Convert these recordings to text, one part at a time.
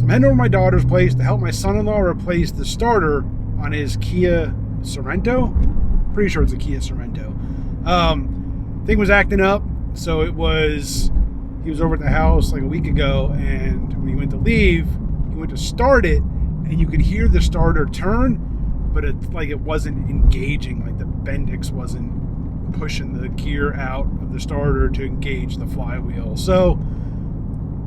I'm heading over to my daughter's place to help my son-in-law replace the starter on his Kia Sorento. Pretty sure it's a Kia Sorento. Thing was acting up, so he was over at the house like a week ago, and when he went to leave, he went to start it, and you could hear the starter turn, but it wasn't engaging, like the Bendix wasn't pushing the gear out of the starter to engage the flywheel. So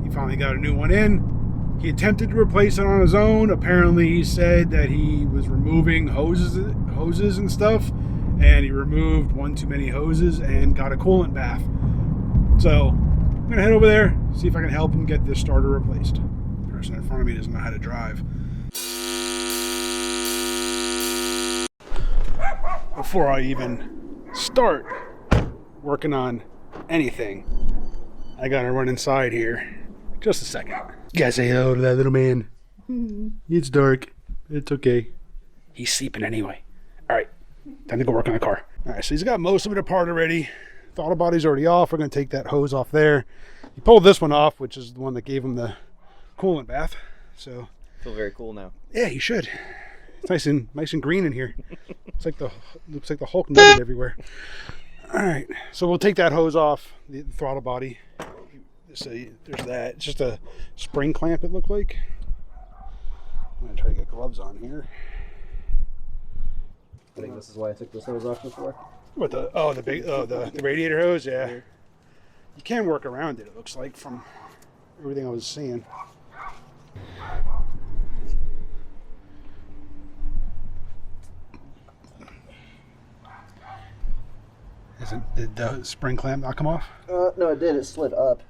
he finally got a new one in. He attempted to replace it on his own. Apparently he said that he was removing hoses and stuff, and he removed one too many hoses and got a coolant bath. So I'm gonna head over there, see if I can help him get this starter replaced. The person in front of me doesn't know how to drive. Before I even start working on anything, I gotta run inside here. Just a second. You guys say hello to that little man. It's dark. It's okay. He's sleeping anyway. All right, time to go work on the car. All right, so he's got most of it apart already. Throttle body's already off. We're gonna take that hose off there. He pulled this one off, which is the one that gave him the coolant bath. So feel very cool now. Yeah, he should. It's nice and green in here. Looks like the Hulk nugget everywhere. All right, so we'll take that hose off the throttle body. So there's that. It's just a spring clamp, it looked like. I'm gonna try to get gloves on here. I think this is why I took this hose off before. What the radiator hose? Yeah. You can work around it. It looks like from everything I was seeing. Did the spring clamp not come off? No, it did. It slid up.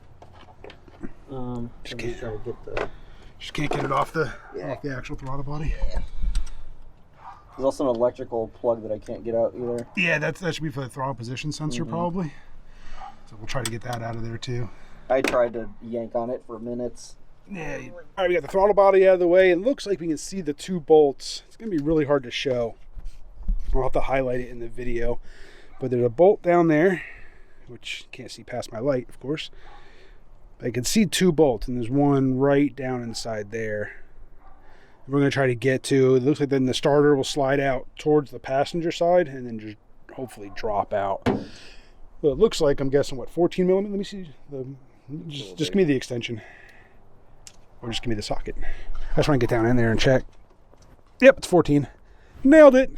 Just can't get it off the actual throttle body. Yeah. There's also an electrical plug that I can't get out either. Yeah, that should be for the throttle position sensor probably. So we'll try to get that out of there too. I tried to yank on it for minutes. Yeah. All right, we got the throttle body out of the way. It looks like we can see the two bolts. It's gonna be really hard to show. I'll have to highlight it in the video. But there's a bolt down there, which you can't see past my light, of course. I can see two bolts, and there's one right down inside there. We're going to try to get to, it looks like then the starter will slide out towards the passenger side and then just hopefully drop out. Well, it looks like, I'm guessing, what, 14 millimeter? Let me see. Just give me the extension. Or just give me the socket. I just want to get down in there and check. Yep, it's 14. Nailed it.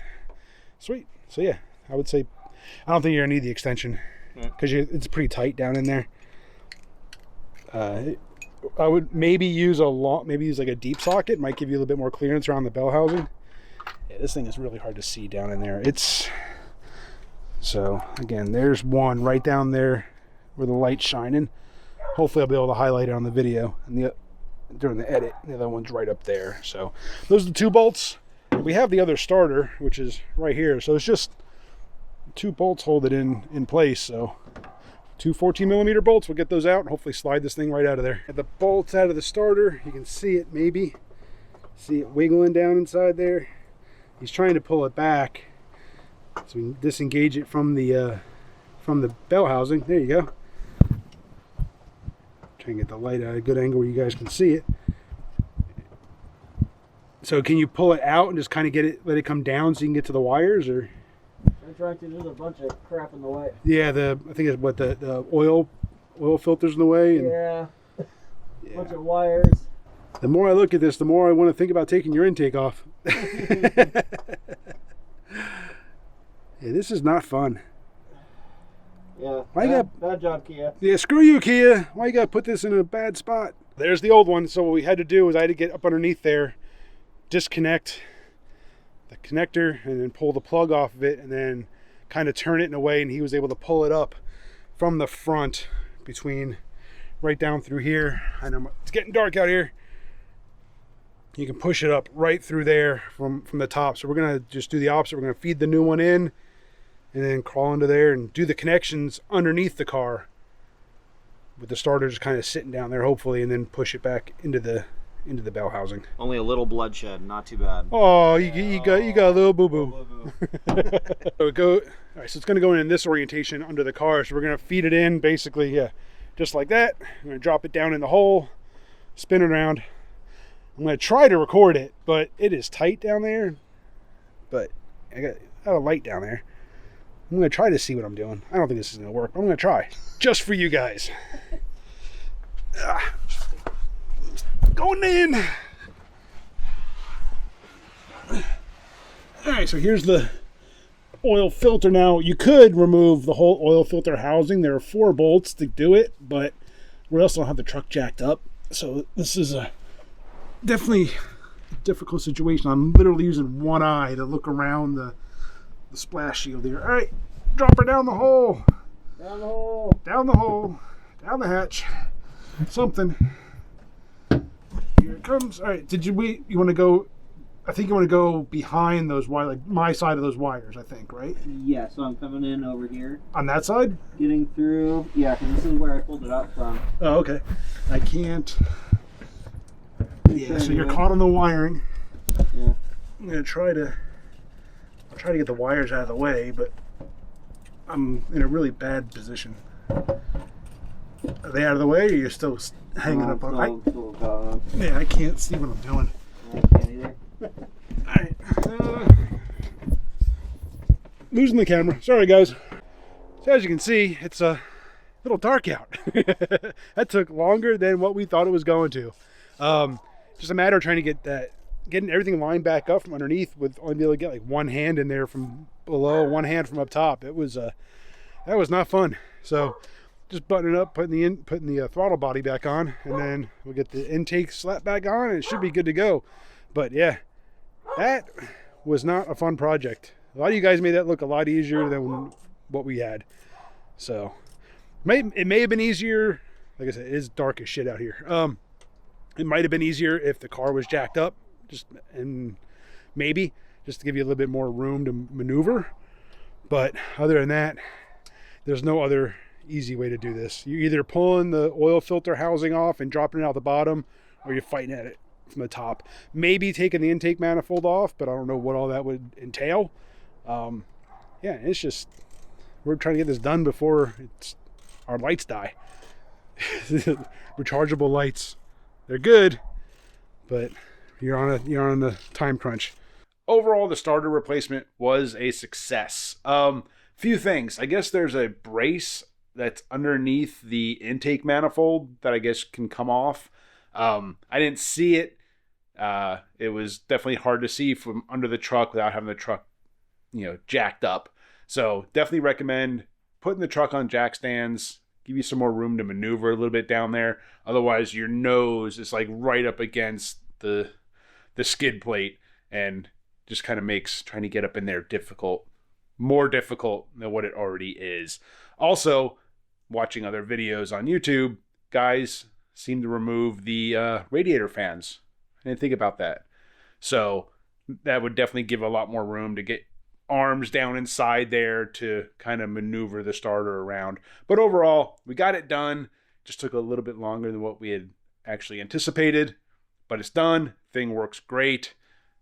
Sweet. So yeah, I would say, I don't think you're going to need the extension because it's pretty tight down in there. I would maybe use like a deep socket. Might give you a little bit more clearance around the bell housing. Yeah, this thing is really hard to see down in there. So again, there's one right down there where the light's shining. Hopefully I'll be able to highlight it on the video and during the edit. The other one's right up there. So those are the two bolts. We have the other starter, which is right here. So it's just two bolts hold it in place. So two 14 millimeter bolts, we'll get those out and hopefully slide this thing right out of there. Get the bolts out of the starter. You can see it maybe. See it wiggling down inside there. He's trying to pull it back so we can disengage it from the bell housing. There you go. Try and get the light at a good angle where you guys can see it. So can you pull it out and just kind of let it come down so you can get to the wires, or? I'm trying to. There's a bunch of crap in the way. Yeah, I think it's what the oil filters in the way. And, yeah. Bunch of wires. The more I look at this, the more I want to think about taking your intake off. Yeah, this is not fun. Yeah. Bad job, Kia. Yeah, screw you, Kia. Why you gotta put this in a bad spot? There's the old one. So what we had to do was I had to get up underneath there, disconnect the connector, and then pull the plug off of it, and then kind of turn it in a way, and he was able to pull it up from the front between right down through here. I know it's getting dark out here. You can push it up right through there from the top. So we're gonna just do the opposite. We're gonna feed the new one in and then crawl into there and do the connections underneath the car with the starter just kind of sitting down there, hopefully, and then push it back into the bell housing. Only a little bloodshed, not too bad. Oh, you got a little boo-boo. So all right, so it's gonna go in this orientation under the car. So we're gonna feed it in basically, yeah, just like that. I'm gonna drop it down in the hole, spin it around. I'm going to try to record it, but it is tight down there. But I got a light down there. I'm going to try to see what I'm doing. I don't think this is going to work, but I'm going to try. Just for you guys. Going in. Alright, so here's the oil filter. Now, you could remove the whole oil filter housing. There are 4 bolts to do it, but we also don't have the truck jacked up. So this is definitely a difficult situation. I'm literally using one eye to look around the splash shield here. Alright, drop her down the hole. Down the hole. Down the hole. Down the hatch. Something. Here it comes. Alright, you want to go, I think you want to go behind those wires, like my side of those wires, I think, right? Yeah, so I'm coming in over here. On that side? Getting through, yeah, because this is where I pulled it up from. Oh, okay. I can't. Yeah, so you're caught on the wiring. Yeah. I'm going to try to get the wires out of the way, but I'm in a really bad position. Are they out of the way, or you're still hanging up on? Yeah, I can't see what I'm doing. I can't either. Alright. Losing the camera. Sorry, guys. So as you can see, it's a little dark out. That took longer than what we thought it was going to. Just a matter of trying to getting everything lined back up from underneath with only being able to get like one hand in there from below, one hand from up top. It was that was not fun. So just buttoning up, putting the throttle body back on, and then we'll get the intake slap back on, and it should be good to go. But yeah, that was not a fun project. A lot of you guys made that look a lot easier than what we had. So it may have been easier. Like I said, it is dark as shit out here. It might have been easier if the car was jacked up, maybe just to give you a little bit more room to maneuver. But other than that, there's no other easy way to do this. You're either pulling the oil filter housing off and dropping it out the bottom, or you're fighting at it from the top. Maybe taking the intake manifold off, but I don't know what all that would entail. Yeah, it's just, we're trying to get this done before our lights die. Rechargeable lights, they're good, but you're on a time crunch. Overall, the starter replacement was a success. Few things. I guess there's a brace that's underneath the intake manifold that I guess can come off. I didn't see it. It was definitely hard to see from under the truck without having the truck, jacked up. So definitely recommend putting the truck on jack stands. Give you some more room to maneuver a little bit down there. Otherwise, your nose is like right up against the skid plate, and just kind of makes trying to get up in there more difficult than what it already is. Also, watching other videos on YouTube, guys seem to remove the radiator fans. I didn't think about that. So that would definitely give a lot more room to get arms down inside there to kind of maneuver the starter around. But overall, we got it done. Just took a little bit longer than what we had actually anticipated, but it's done. Thing works great.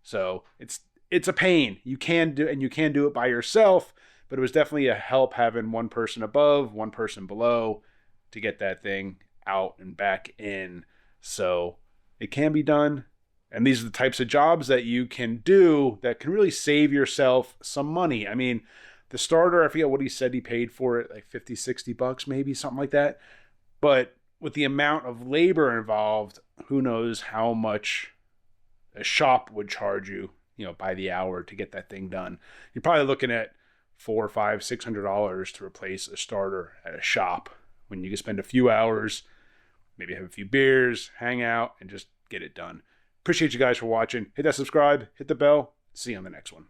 So it's a pain. You can do it by yourself, but it was definitely a help having one person above, one person below to get that thing out and back in. So it can be done. And these are the types of jobs that you can do that can really save yourself some money. I mean, the starter, I forget what he said he paid for it, like $50-$60 maybe, something like that. But with the amount of labor involved, who knows how much a shop would charge you, by the hour to get that thing done. You're probably looking at $400, $500, $600 to replace a starter at a shop, when you can spend a few hours, maybe have a few beers, hang out, and just get it done. Appreciate you guys for watching. Hit that subscribe, hit the bell. See you on the next one.